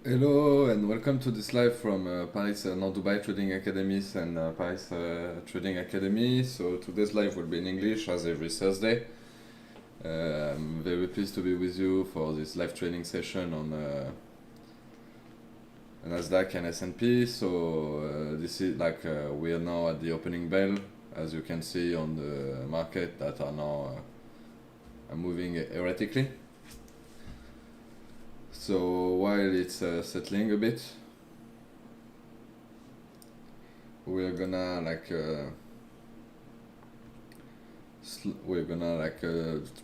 Hello and welcome to this live from Paris non-Dubai Trading Academies and Paris Trading Academy. So today's live will be in English as every Thursday. I'm very pleased to be with you for this live trading session on Nasdaq and S&P. So this is like we are now at the opening bell, as you can see on the market that are now moving erratically. So while it's settling a bit, we're gonna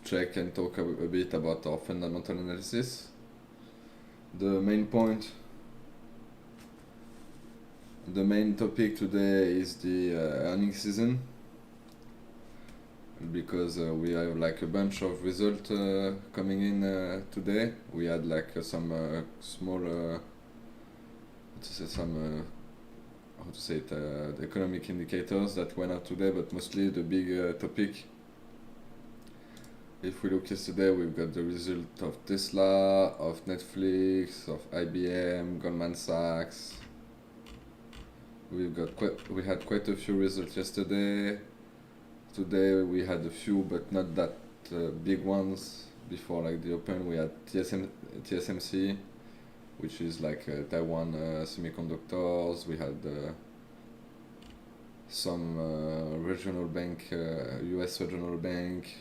check and talk a bit about our fundamental analysis. The main point, the main topic today is the earnings season, because we have like a bunch of results coming in today. We had like some small, the economic indicators that went out today, but mostly the big topic. If we look yesterday, we've got the result of Tesla, of Netflix, of IBM, Goldman Sachs. We had quite a few results yesterday. Today we had a few, but not that big ones. Before like the open, we had TSMC, which is like Taiwan semiconductors. We had some regional bank, US regional bank.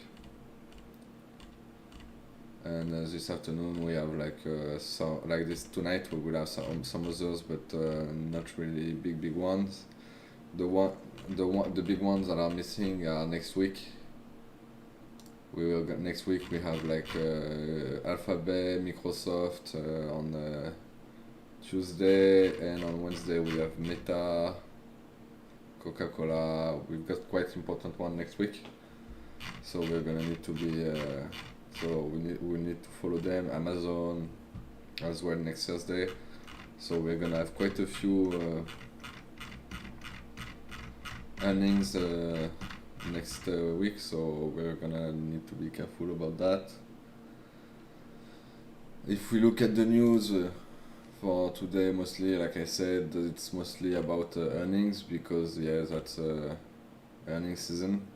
And this afternoon we have like this tonight we will have some others, but not really big ones. The big ones that are missing are next week. Next week we have like Alphabet, Microsoft on Tuesday, and on Wednesday we have Meta, Coca-Cola. We've got quite important one next week, so we're gonna need to be. So we need to follow them. Amazon as well next Thursday. So we're gonna have quite a few earnings next week. So we're gonna need to be careful about that. If we look at the news for today, mostly like I said, it's mostly about earnings, because that's earnings season.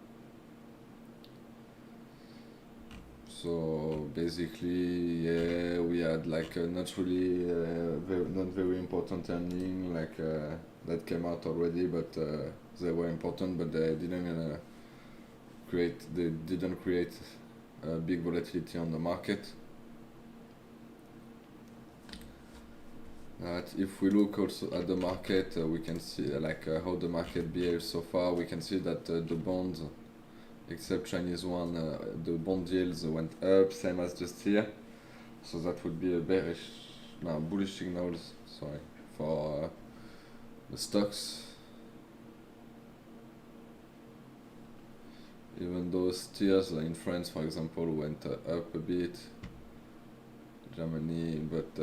So basically, we had like not really not very important earning that came out already, but they were important, but they didn't create big volatility on the market. If we look also at the market, we can see how the market behaves so far. We can see that the bonds, except Chinese one, the bond yields went up, same as just here. So that would be a bullish signals, for the stocks. Even though steers in France, for example, went up a bit. Germany, but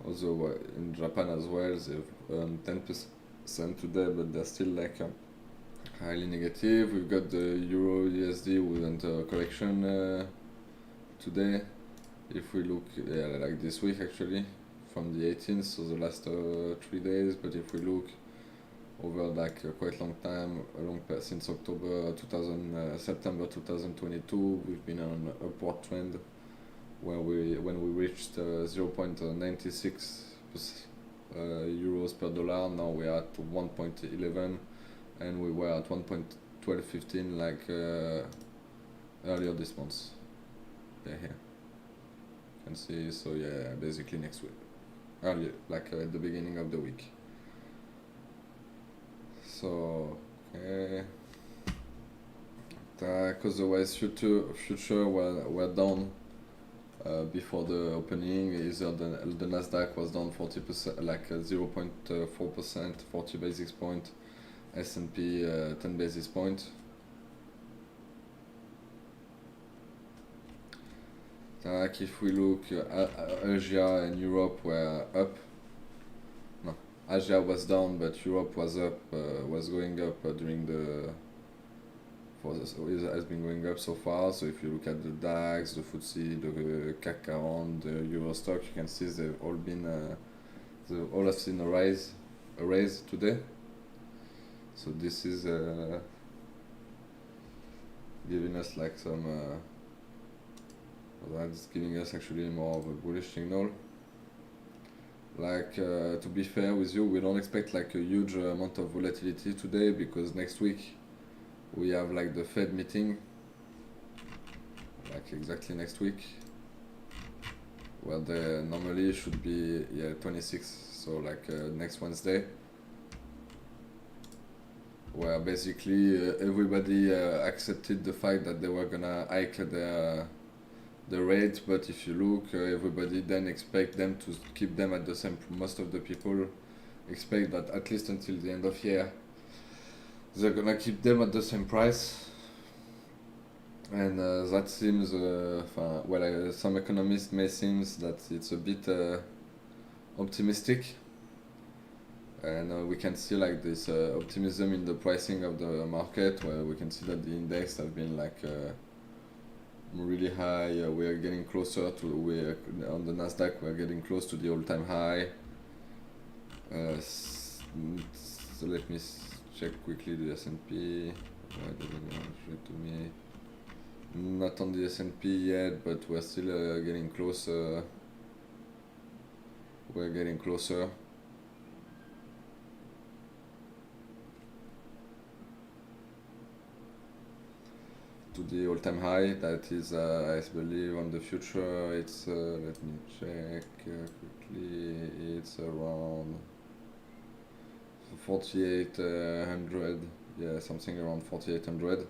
Also in Japan as well, they've earned 10% today, but they're still highly negative. We've got the Euro USD with a correction today. If we look like this week actually, from the 18th, so the last 3 days. But if we look over a quite long time, since September 2022, we've been on an upward trend. When we reached 0.96 euros per dollar, now we are at 1.11, and we were at 1.1215 earlier this month. Here you can see. So basically next week, earlier, at the beginning of the week. So otherwise future were down before the opening. Either the Nasdaq was down 40%, 0.4%, 40 basis point. S&P 10 basis point. If we look, Asia and Europe were up. No, Asia was down, but Europe was up, was going up during the for this it has been going up so far. So if you look at the DAX, the FTSE, the CAC 40, the Euro stock, you can see they've all been they all have seen a raise today. So this is giving us like some that's giving us actually more of a bullish signal. Like to be fair with you, we don't expect like a huge amount of volatility today, because next week we have like the Fed meeting, like exactly next week, where they normally should be 26, so like next Wednesday, where basically everybody accepted the fact that they were gonna hike the rate, but if you look, everybody then expect them to keep them at the same. Most of the people expect that at least until the end of year they're gonna keep them at the same price, and that seems some economists may seems that it's a bit optimistic, and we can see like this optimism in the pricing of the market, where we can see that the index have been like really high. We are getting closer to on the Nasdaq. We are getting close to the all-time high. So let me check quickly the S&P. Why doesn't it show it to me? Not on the S&P yet, but we're still getting closer. We're getting closer. To the all-time high. That is, I believe, on the future. It's let me check quickly. It's around 4,800. Yeah, something around 4,800.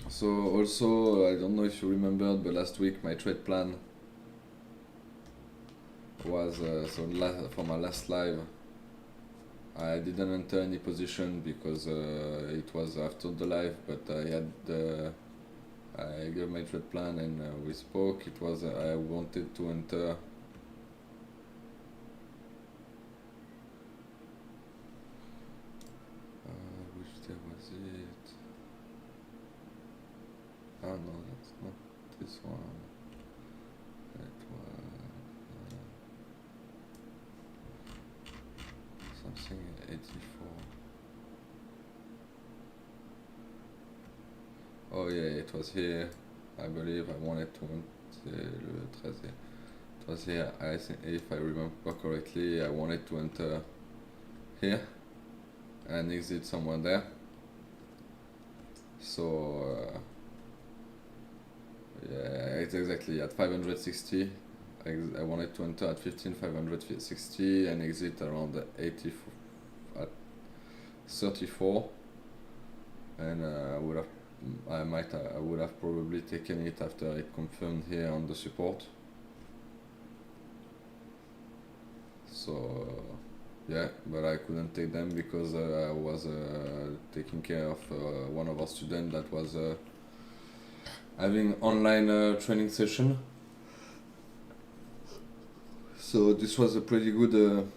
So also, I don't know if you remembered, but last week my trade plan was for my last live, I didn't enter any position because it was after the live, but I gave my trade plan and we spoke. It was I wanted to enter which day was it? Oh no, that's not this one. It was something 84. Oh yeah, it was here. I believe I wanted to enter le 13. It was here. I think, if I remember correctly, I wanted to enter here and exit somewhere there. So yeah, it's exactly at 560. I wanted to enter at 15,560 and exit around 84 at 34, and I would have probably taken it after it confirmed here on the support. So yeah, but I couldn't take them because I was taking care of one of our students that was having online training session. So this was a pretty good.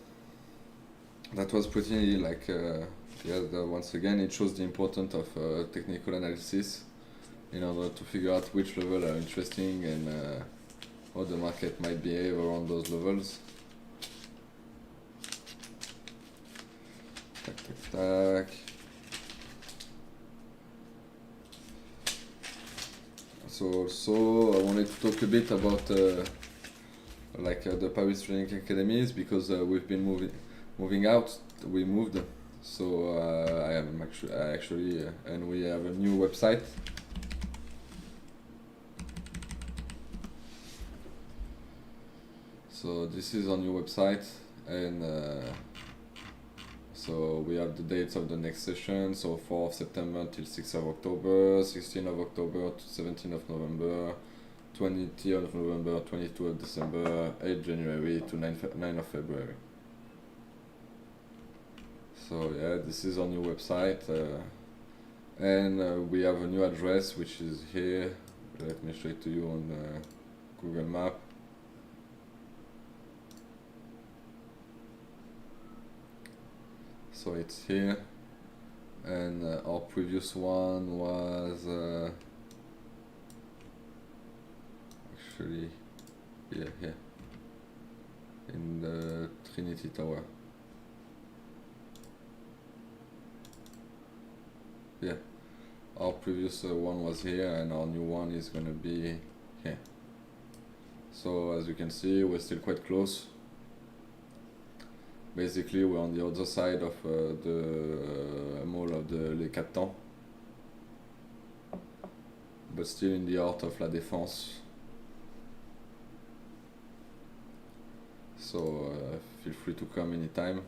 That was pretty like once again it shows the importance of technical analysis in order to figure out which level are interesting and how the market might behave around those levels. Tac. So also I wanted to talk a bit about the Paris Training Academies, because we've been moving out. We moved, so I am actually and we have a new website. So this is our new website, and so we have the dates of the next session. So 4th of September till 6th of October, 16th of October to 17th of November, 20th of November, 22nd of December, 8th January to 9th of February. So yeah, this is our new website, and we have a new address which is here. Let me show it to you on Google Map. so it's here, and our previous one was actually here in the Trinity Tower. Yeah, our previous one was here, and our new one is gonna be here. So as you can see, we're still quite close. Basically, we're on the other side of the mall of the Les Quatre Temps, but still in the heart of La Défense. So feel free to come anytime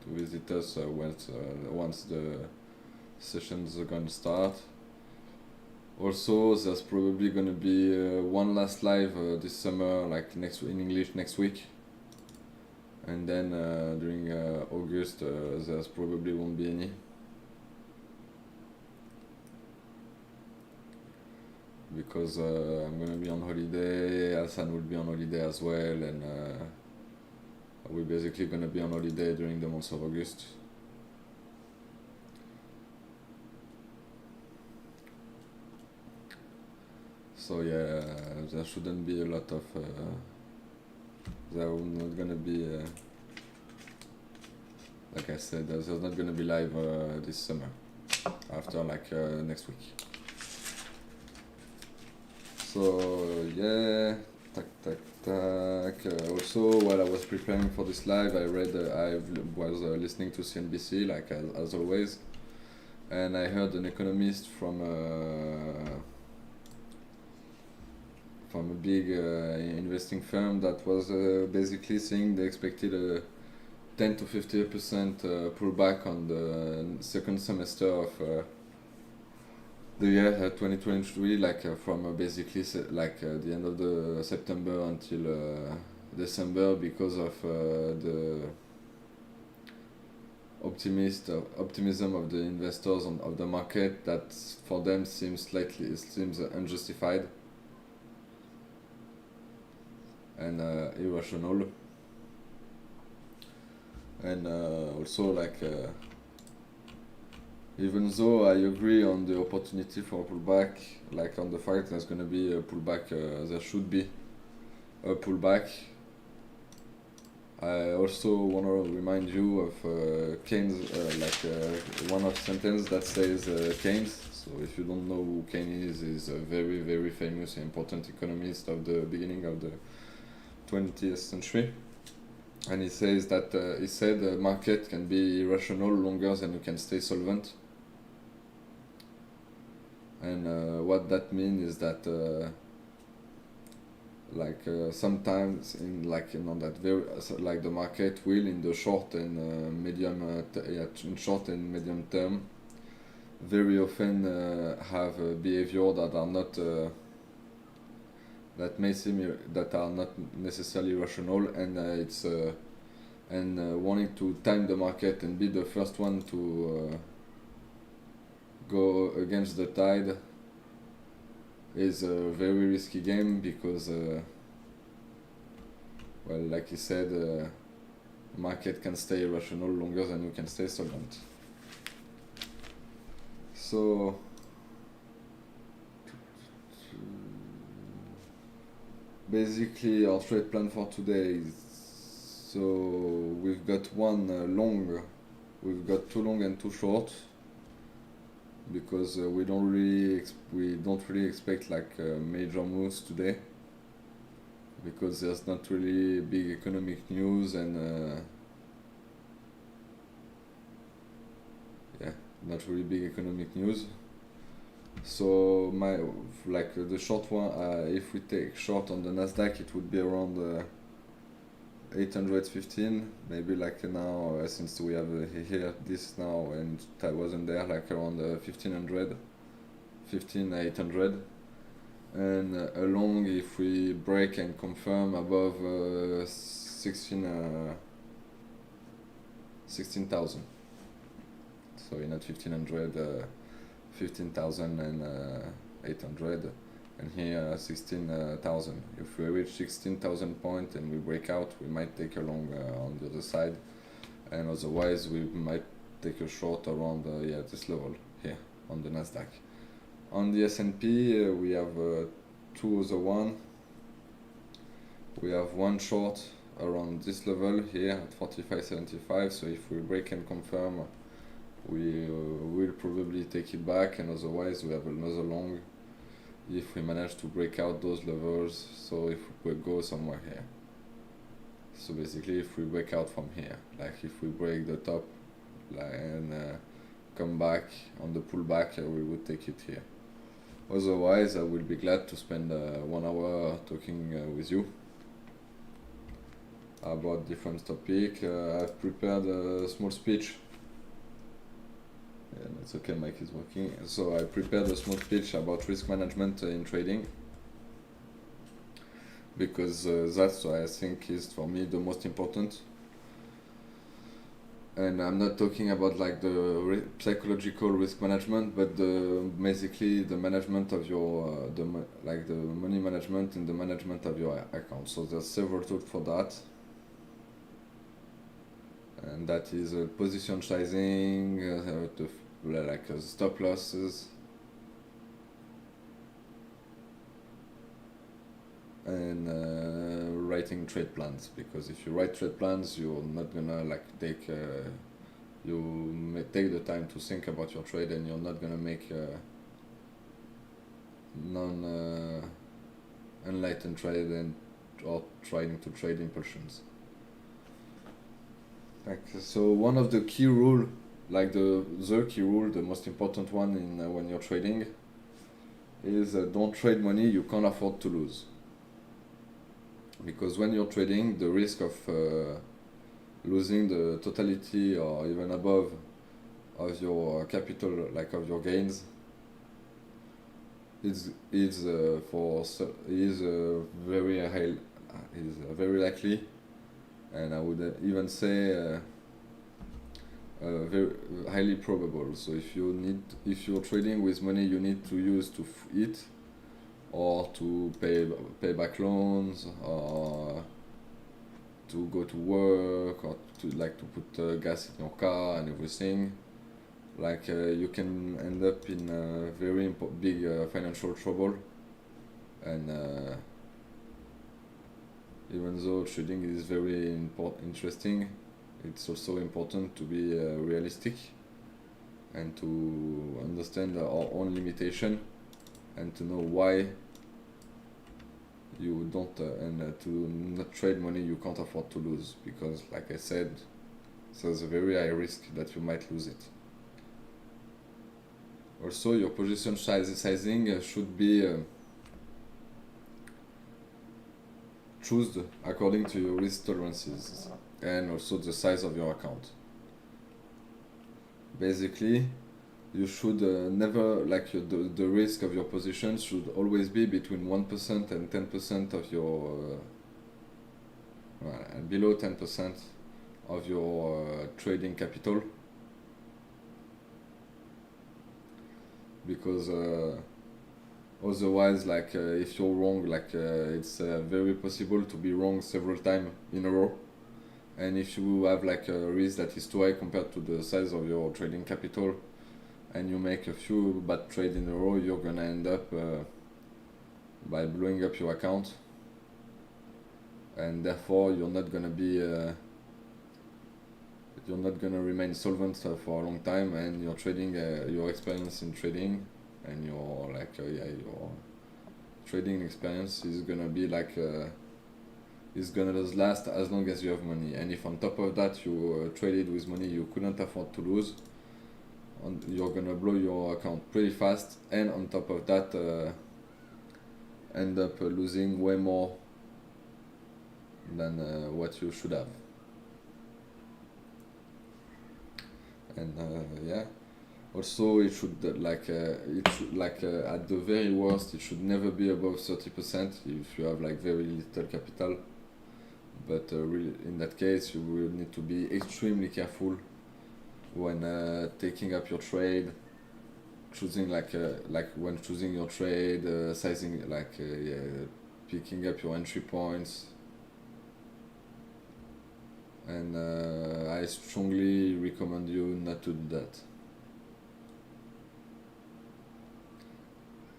to visit us once the sessions are gonna start. Also, there's probably gonna be one last live this summer, like in English next week, and then during August there's probably won't be any, because I'm gonna be on holiday. Hassan will be on holiday as well, and we're basically gonna be on holiday during the month of August. So yeah, there shouldn't be a lot of there are not gonna be like I said, there's not gonna be live this summer after like next week. So yeah, also, while I was preparing for this live, I was listening to CNBC like as always, and I heard an economist from a big investing firm that was basically saying they expected a 10 to 50% pullback on the second semester of the year 2023, like from basically the end of the September until December, because of the optimism of the investors of the market that for them seems unjustified and irrational. And also even though I agree on the opportunity for a pullback, like on the fact there's gonna be a pullback, there should be a pullback, I also want to remind you of Keynes, one of sentence that says Keynes. So if you don't know who Keynes is a very, very famous and important economist of the beginning of the 20th century. And he says that he said the market can be irrational longer than you can stay solvent. And what that means is that sometimes the market will in the short and in short and medium term very often have a behavior that are not that are not necessarily rational, and wanting to time the market and be the first one to go against the tide is a very risky game, because like he said, market can stay irrational longer than you can stay solvent. So basically our trade plan for today is, so we've got one long, we've got two long and two short, because we don't really expect major moves today, because there's not really big economic news, and not really big economic news. So the short one, if we take short on the Nasdaq, it would be around 815, maybe now, since we have here this now, and I wasn't there, around 1500, 15800, and along, if we break and confirm above 16,000. So not 1500, 15,800, and here 16,000. If we reach 16,000 points and we break out, we might take a long on the other side, and otherwise we might take a short around this level here on the Nasdaq. On the S&P we have two other one. We have one short around this level here at 45.75, so if we break and confirm we will probably take it back, and otherwise we have another long if we manage to break out those levels, so if we go somewhere here. So basically if we break out from here, like if we break the top and come back on the pullback, we would take it here. Otherwise I will be glad to spend 1 hour talking with you about different topic. I've prepared a small speech. Yeah, it's okay, mic is working. So I prepared a small speech about risk management in trading, because that's what I think is for me the most important. And I'm not talking about like the psychological risk management, but basically the management of your the money management and the management of your account. So there's several tools for that, and that is position sizing, stop losses, and writing trade plans. Because if you write trade plans, you're not gonna take you may take the time to think about your trade, and you're not gonna make enlightened trade or trying to trade impulsions. So one of the key rule, the key rule, the most important one in when you're trading, is don't trade money you can't afford to lose. Because when you're trading, the risk of losing the totality or even above of your capital, of your gains, is very high, is very likely, and I would even say very highly probable. So if you're trading with money you need to use to eat, or to pay back loans, or to go to work, or to put gas in your car and everything, you can end up in very big financial trouble. And even though trading is very interesting, it's also important to be realistic and to understand our own limitation, and to know why you don't and to not trade money you can't afford to lose, because like I said, there's a very high risk that you might lose it. Also, your position sizing should be chosen according to your risk tolerances and also the size of your account. Basically, you should never, the risk of your position should always be between 1% and 10% of your and below 10% of your trading capital, because otherwise, if you're wrong, it's very possible to be wrong several times in a row. And if you have a risk that is too high compared to the size of your trading capital, and you make a few bad trades in a row, you're gonna end up by blowing up your account, and therefore you're not gonna remain solvent for a long time, and your trading, your experience in trading, and your trading experience is gonna be is gonna last as long as you have money. And if on top of that you traded with money you couldn't afford to lose, you're gonna blow your account pretty fast, and on top of that end up losing way more than what you should have. And also it should at the very worst it should never be above 30% if you have very little capital. But really, in that case, you will need to be extremely careful when taking up your trade, choosing when choosing your trade, sizing, picking up your entry points, and I strongly recommend you not to do that.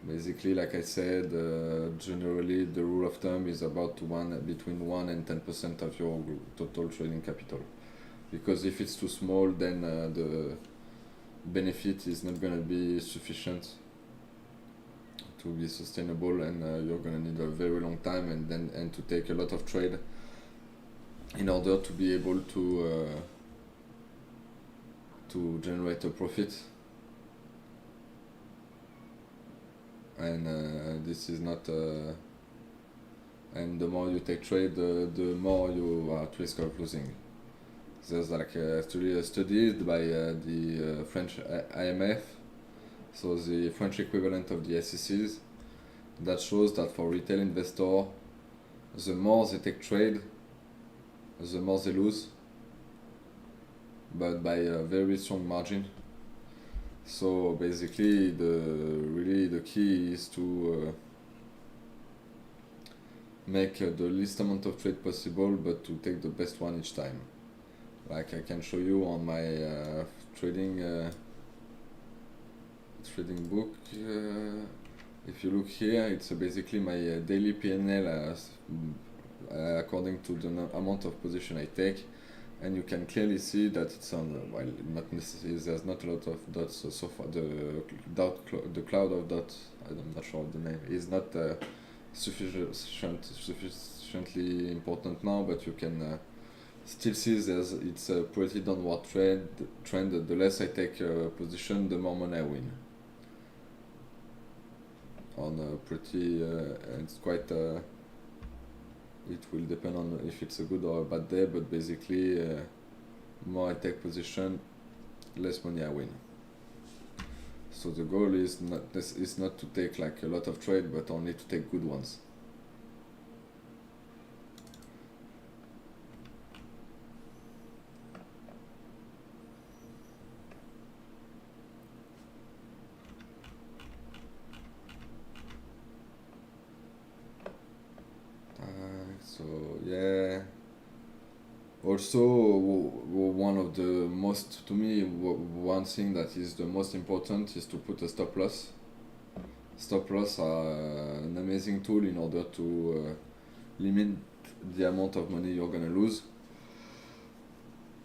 Basically, like I said, generally the rule of thumb is about between 1 and 10% of your total trading capital. Because if it's too small, then the benefit is not going to be sufficient to be sustainable, and you're going to need a very long time and to take a lot of trade in order to be able to generate a profit. And this is not and the more you take trade, the more you are at risk of losing. There's like actually a study by the French IMF, so the French equivalent of the SECs, that shows that for retail investor, the more they take trade, the more they lose, but by a very strong margin. So basically, the key is to make the least amount of trade possible, but to take the best one each time. Like I can show you on my trading book. If you look here, it's basically my daily PNL according to the amount of position I take, and you can clearly see that it's on, well, not necessarily, there's not a lot of dots so far. The cloud of dots, I'm not sure of the name, is not sufficiently important now, but you can still see it's a pretty downward trend. The less I take position, the more money I win. On a pretty, it's quite. It will depend on if it's a good or a bad day, but basically, more I take position, less money I win. So the goal is not to take like a lot of trade, but only to take good ones. So yeah. Also, one of the most, to me, one thing that is the most important is to put a stop loss. Stop loss are an amazing tool in order to limit the amount of money you're gonna lose.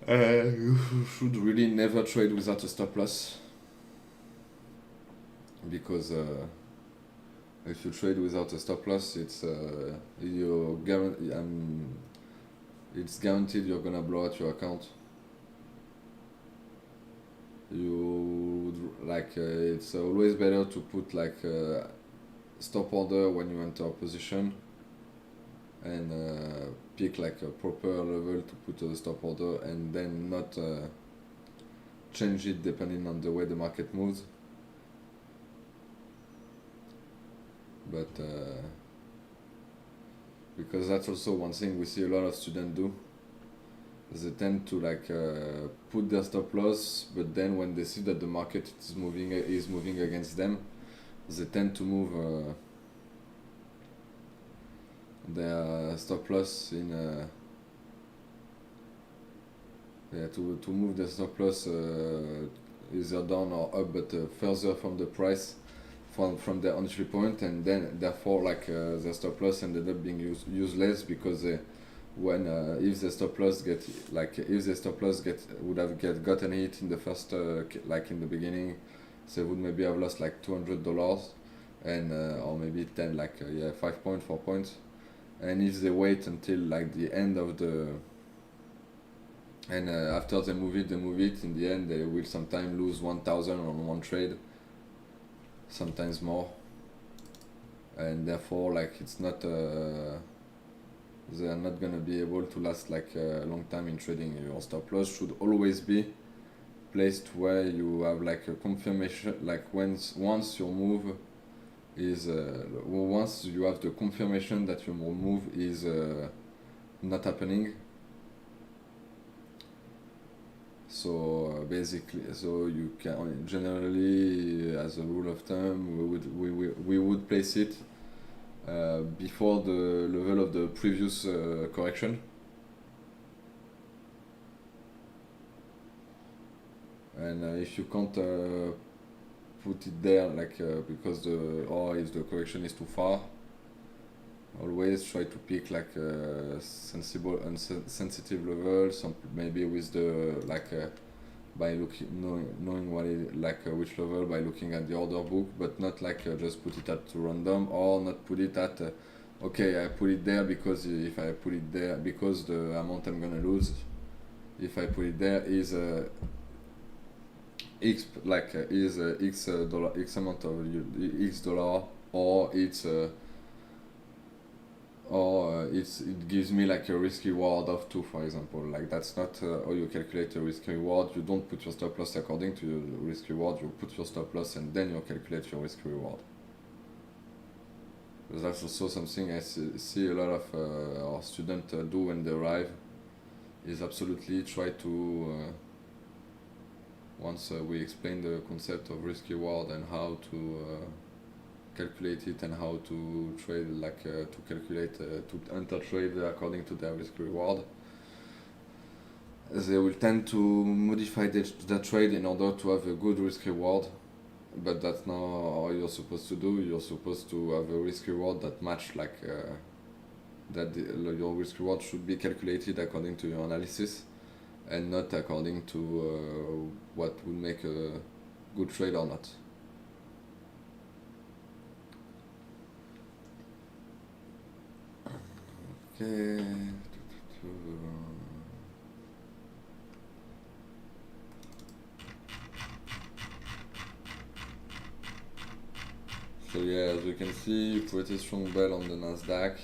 You should really never trade without a stop loss, because if you trade without a stop loss, it's it's guaranteed you're gonna blow out your account. It's always better to put like a stop order when you enter a position, and pick like a proper level to put a stop order, and then not change it depending on the way the market moves. But because that's also one thing we see a lot of students do. They tend to put their stop loss, but then when they see that the market is moving against them, they tend to move their stop loss in to move the stop loss either down or up, but further from the price, from their entry point, and then therefore the stop loss ended up being useless, because if the stop loss would have gotten hit in the first in the beginning, they would maybe have lost like $200, and or maybe 5 points, 4 points. And if they wait until like the end of the after they move it, in the end they will sometimes lose 1,000 on one trade, sometimes more, and therefore it's not they are not gonna be able to last a long time in trading. Your stop loss should always be placed where you have a confirmation, once your move is once you have the confirmation that your move is not happening. So basically, you can generally, as a rule of thumb, we would place it before the level of the previous correction. and if you can't put it there like because the or if the correction is too far, always try to pick like a sensible and sensitive level, some maybe with the like by looking knowing what it like which level by looking at the order book, but not like just put it at random, or not put it at okay, I put it there because if I put it there because the amount I'm gonna lose if I put it there is x like is x dollar x amount of x dollar, or it gives me like a risk reward of 2, for example. Like that's not how you calculate a risk reward. You don't put your stop loss according to your risk reward. You put your stop loss and then you calculate your risk reward. Because that's also something I see a lot of our students do when they arrive, is absolutely try to once we explain the concept of risk reward and how to calculate it and how to trade, like to calculate to enter trade according to their risk reward, they will tend to modify the trade in order to have a good risk reward. But that's not how you're supposed to do. You're supposed to have a risk reward that match like your risk reward should be calculated according to your analysis and not according to what would make a good trade or not. Okay. So yeah, as you can see, pretty strong bell on the Nasdaq.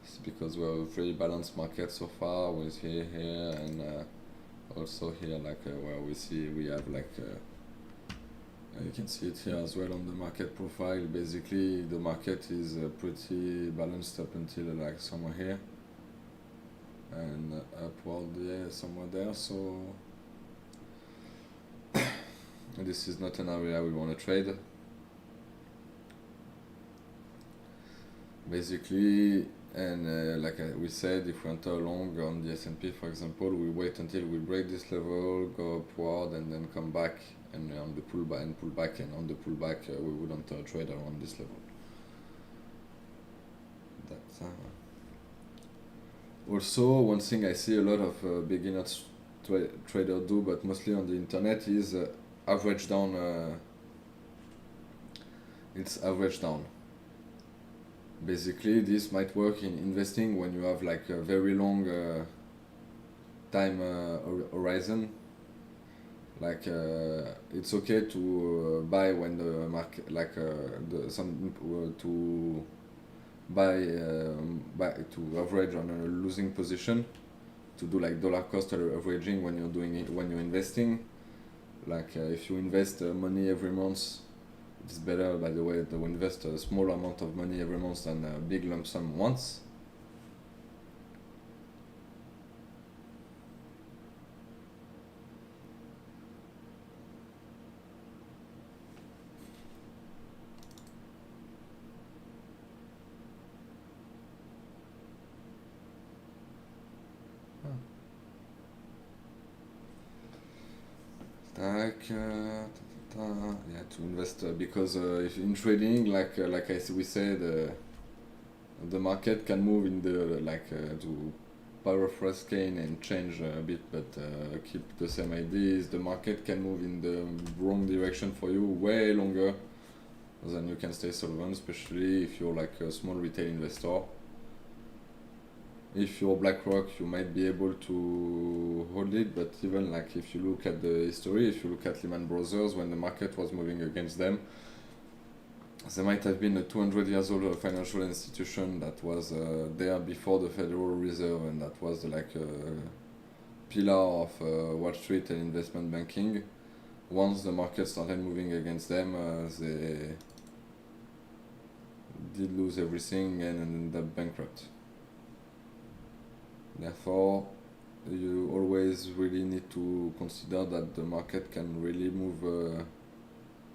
It's because we have a pretty balanced market so far with here, and also here, like where we have like you can see it here as well on the market profile. Basically, the market is pretty balanced up until like somewhere here, and upward, yeah, somewhere there. So this is not an area we want to trade. Basically, and like we said, if we enter long on the S&P, for example, we wait until we break this level, go upward, and then come back, and on the pullback and pull back, and on the pullback we would enter a trade around this level. That's also one thing I see a lot of beginners trader do, but mostly on the internet, is average down. It's average down. Basically, this might work in investing when you have like a very long time horizon. Like it's okay to buy when the market, like to buy to average on a losing position, to do like dollar cost averaging when you're doing it, when you're investing. Like if you invest money every month, it's better, by the way, to invest a small amount of money every month than a big lump sum once. Like yeah, to invest because if in trading, like we said, the market can move in the like to paraphrase Kane and change a bit, but keep the same ideas. The market can move in the wrong direction for you way longer than you can stay solvent, especially if you're like a small retail investor. If you're BlackRock, you might be able to hold it, but even like if you look at the history, if you look at Lehman Brothers, when the market was moving against them, there might have been a 200 years old financial institution that was there before the Federal Reserve, and that was like a pillar of Wall Street and investment banking. Once the market started moving against them, they did lose everything and ended up bankrupt. Therefore, you always really need to consider that the market can really move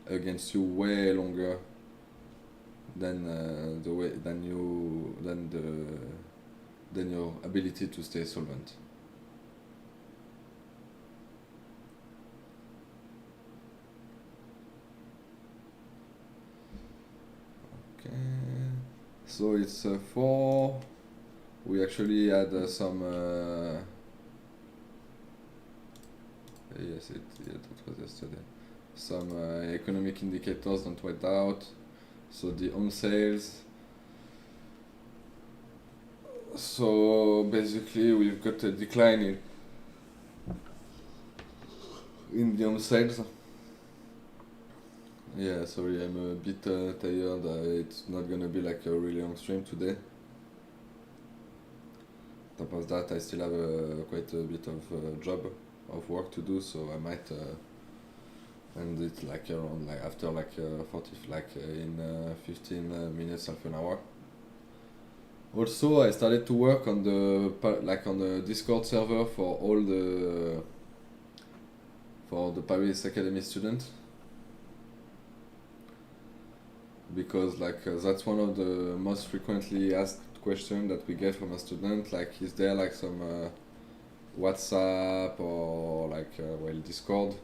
against you way longer than than your ability to stay solvent. So it's 4. We actually had some. Yes, that was yesterday. Some economic indicators that went out. So the home sales. So basically, we've got a decline in the home sales. Yeah, sorry, I'm a bit tired. It's not gonna be like a really long stream today. Top of that, I still have quite a bit of job of work to do, so I might end it like around like after like 40 in 15 minutes, half an hour. Also, I started to work on on the Discord server for the Paris Academy students, because that's one of the most frequently asked questions that we get from a student. Like, is there like some WhatsApp or Discord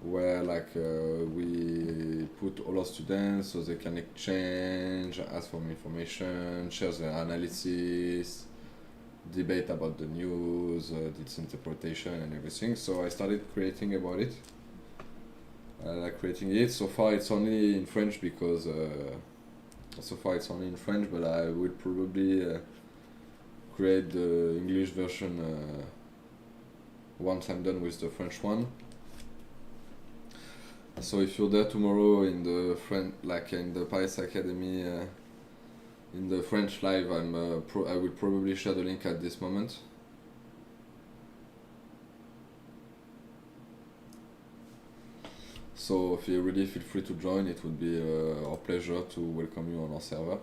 where we put all our students so they can exchange, ask for information, share their analysis, debate about the news, its interpretation and everything. So I started creating about it. Creating it. So far it's only in French because but I will probably create the English version once I'm done with the French one. So if you're there tomorrow in the in the Paris Academy in the French live, I will probably share the link at this moment. So if you really feel free to join, it would be our pleasure to welcome you on our server.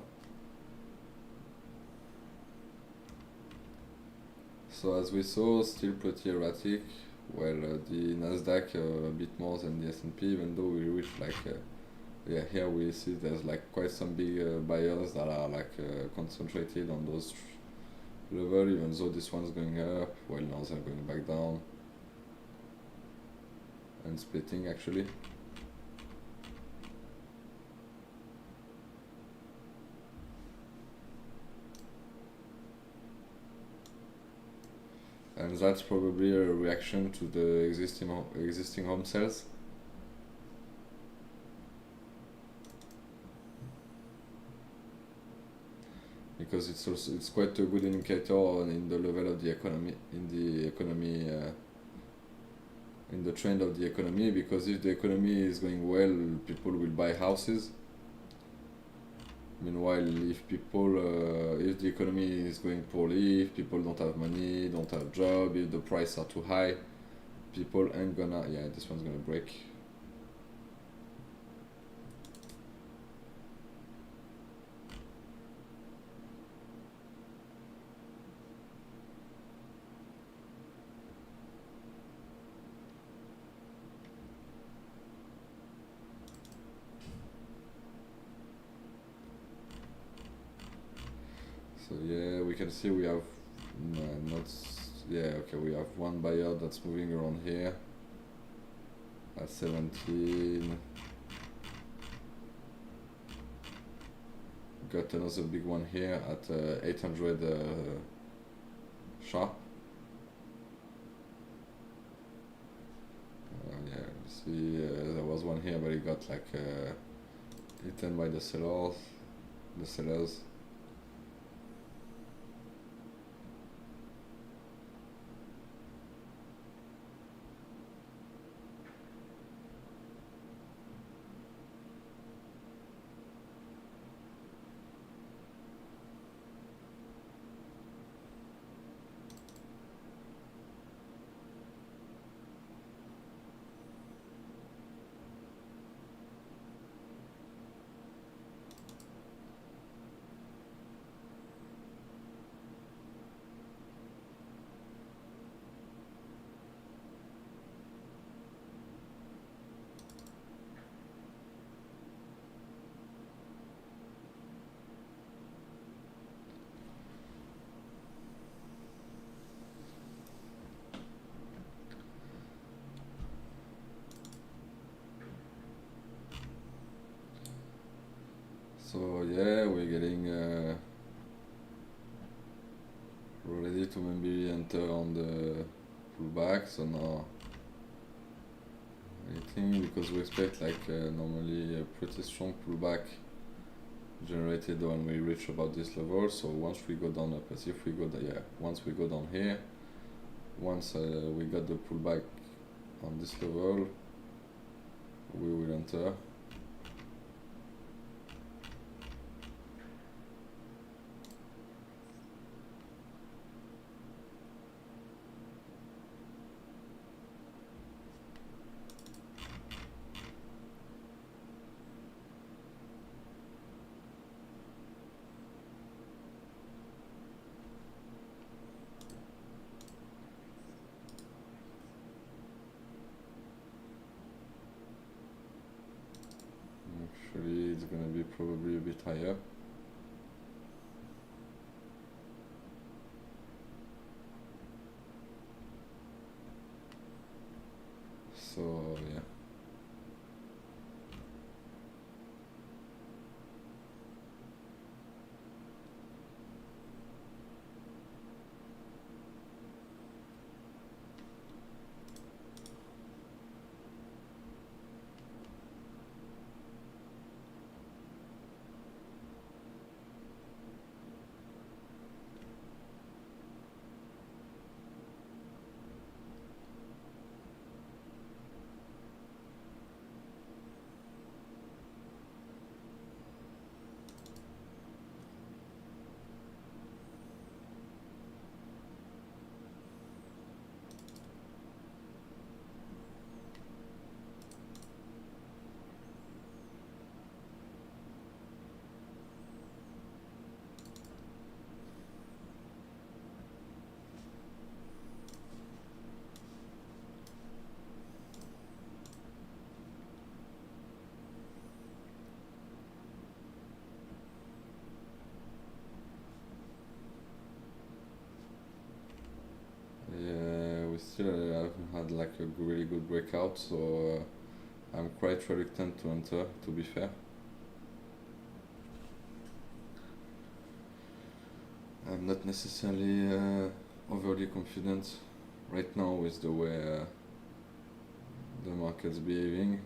So as we saw, still pretty erratic. Well, the Nasdaq a bit more than the S&P, even though we reached here we see there's quite some big buyers that are concentrated on those level, even though this one's going up, well now they're going back down and splitting actually. And that's probably a reaction to the existing home sales. Because it's quite a good indicator in the level of the economy, in the trend of the economy. Because if the economy is going well, people will buy houses. Meanwhile, if the economy is going poorly, if people don't have money, don't have job, if the prices are too high, people ain't gonna. Yeah, this one's gonna break. So yeah, we can see we have we have one buyer that's moving around here at 17. Got another big one here at 800 sharp. Yeah, see, there was one here, but it got eaten by the sellers. So yeah, we're getting to maybe enter on the pullback. So now I think because we expect like normally a pretty strong pullback generated when we reach about this level. So once we go down, let's see if we go once we go down here, once we got the pullback on this level, we will enter. Actually, it's gonna be probably a bit higher. So yeah. Yeah, we still haven't had like a really good breakout, so I'm quite reluctant to enter, to be fair. I'm not necessarily overly confident right now with the way the market's behaving.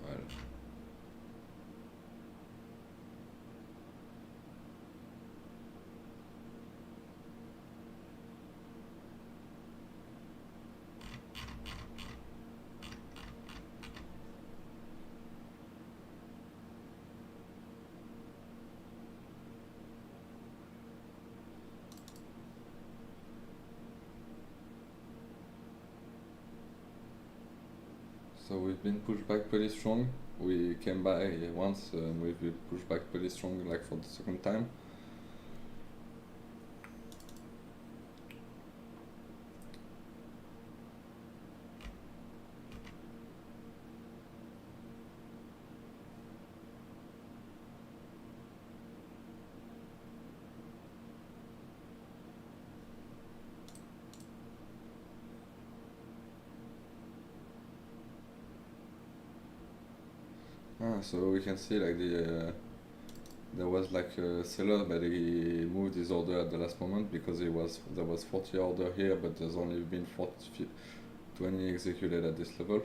Well, so we've been pushed back pretty strong. We came by once and we've been pushed back pretty strong like for the second time. So we can see like there was like a seller, but he moved his order at the last moment because there was 40 order here, but there's only been 20 executed at this level.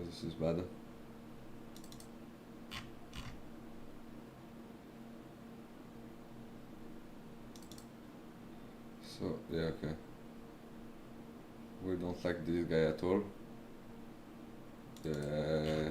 this is bad. So, yeah, okay. We don't like this guy at all. Yeah.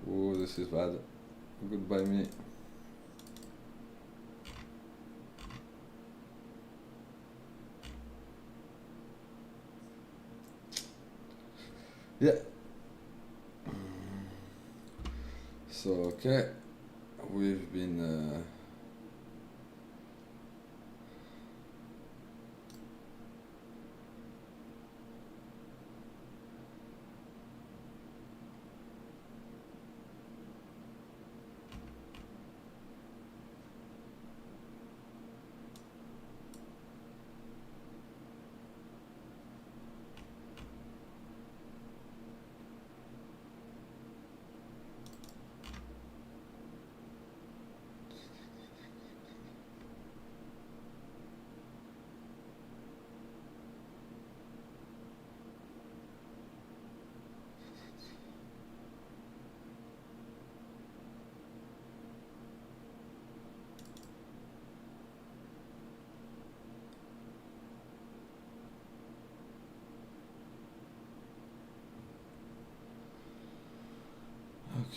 Oh, this is bad. Goodbye me. Yeah. So, okay. We've been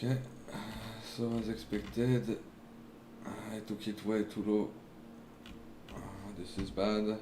okay. So as expected, I took it way too low. This is bad.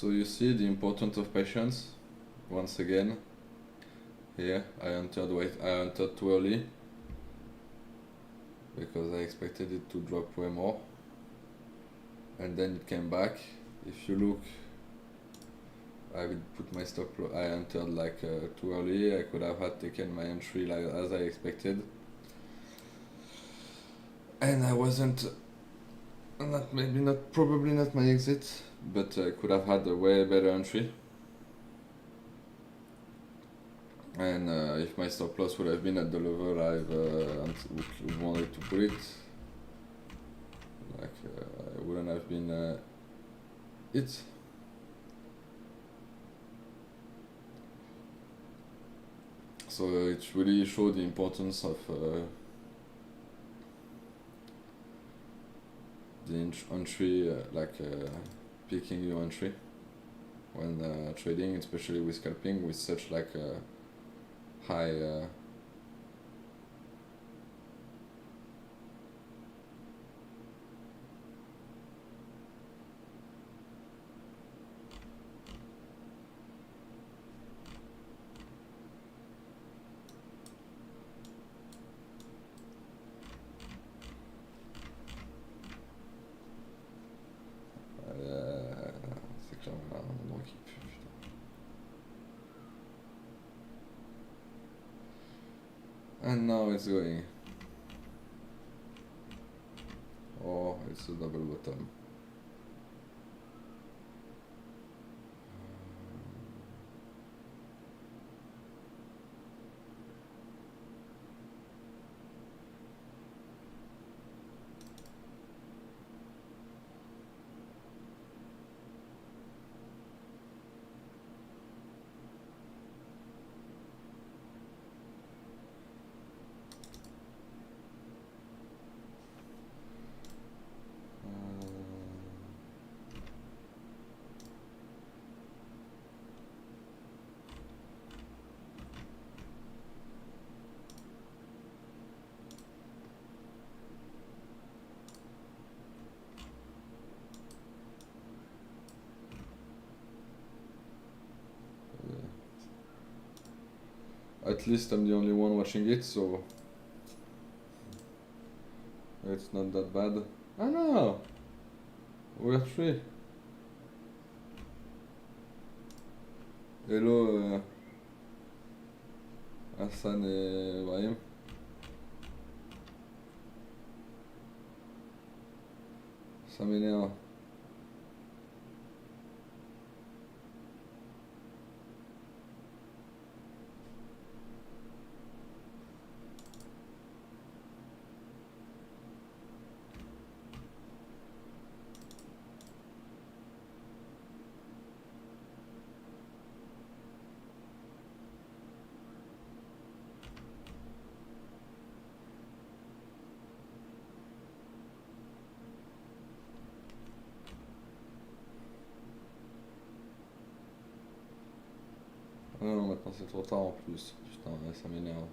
So you see the importance of patience once again. Here I entered too early because I expected it to drop way more, and then it came back. If you look, I would put my stop loss. I entered like too early. I could have had taken my entry like as I expected, and I wasn't. Probably not my exit, but I could have had a way better entry. And if my stop loss would have been at the level I've wanted to put it, like I wouldn't have been it. So it really showed the importance of the entry, picking your entry when trading, especially with scalping with such like high c'est clairement là, un endroit qui pue, putain. And now it's going. Oh, it's a double bottom. At least I'm the only one watching it, so it's not that bad. Ah no! We're three. Hello Hassan et Brahim. Ça m'énerve. Ah non, maintenant c'est trop tard en plus. Putain, ouais, ça m'énerve.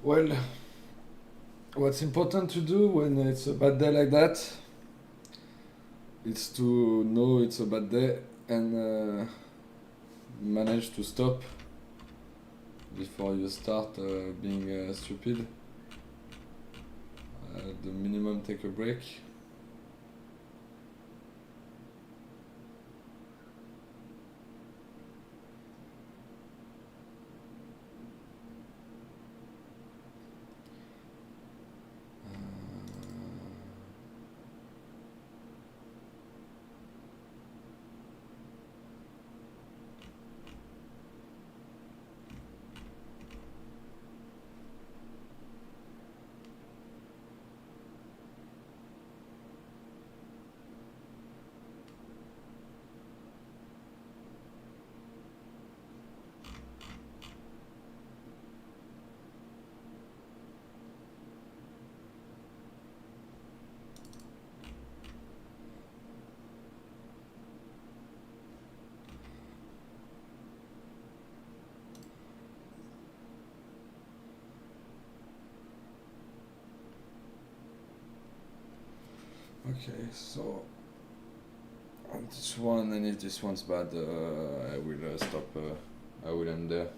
Well, what's important to do when it's a bad day like that is to know it's a bad day and manage to stop before you start being stupid. The minimum, take a break. Okay, so on this one, and if this one's bad, I will stop. I will end there.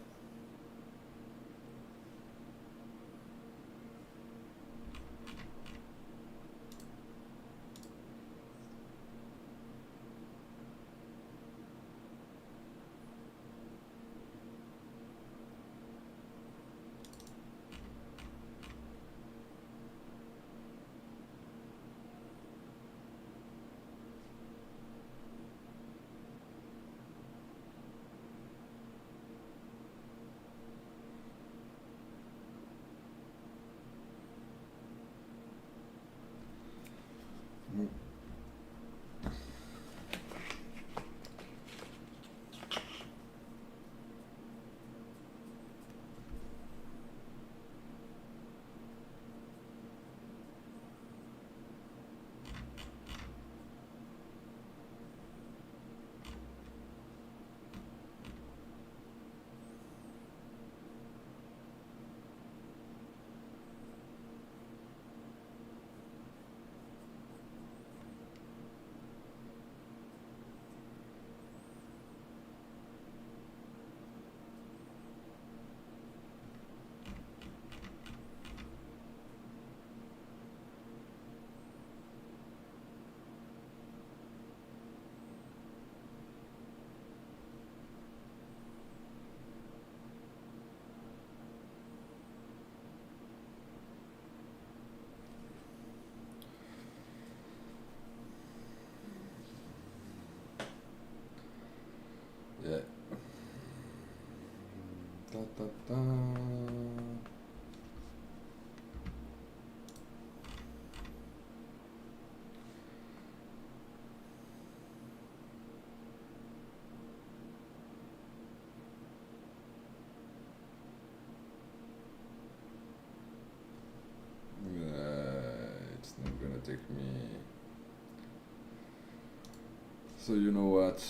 Mm. Yeah. Da, da, da. It's not gonna take me. So you know what?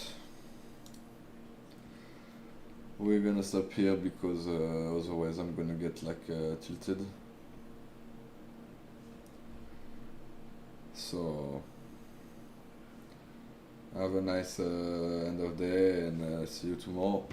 We're gonna stop here because otherwise I'm gonna get like tilted. So have a nice end of day and see you tomorrow.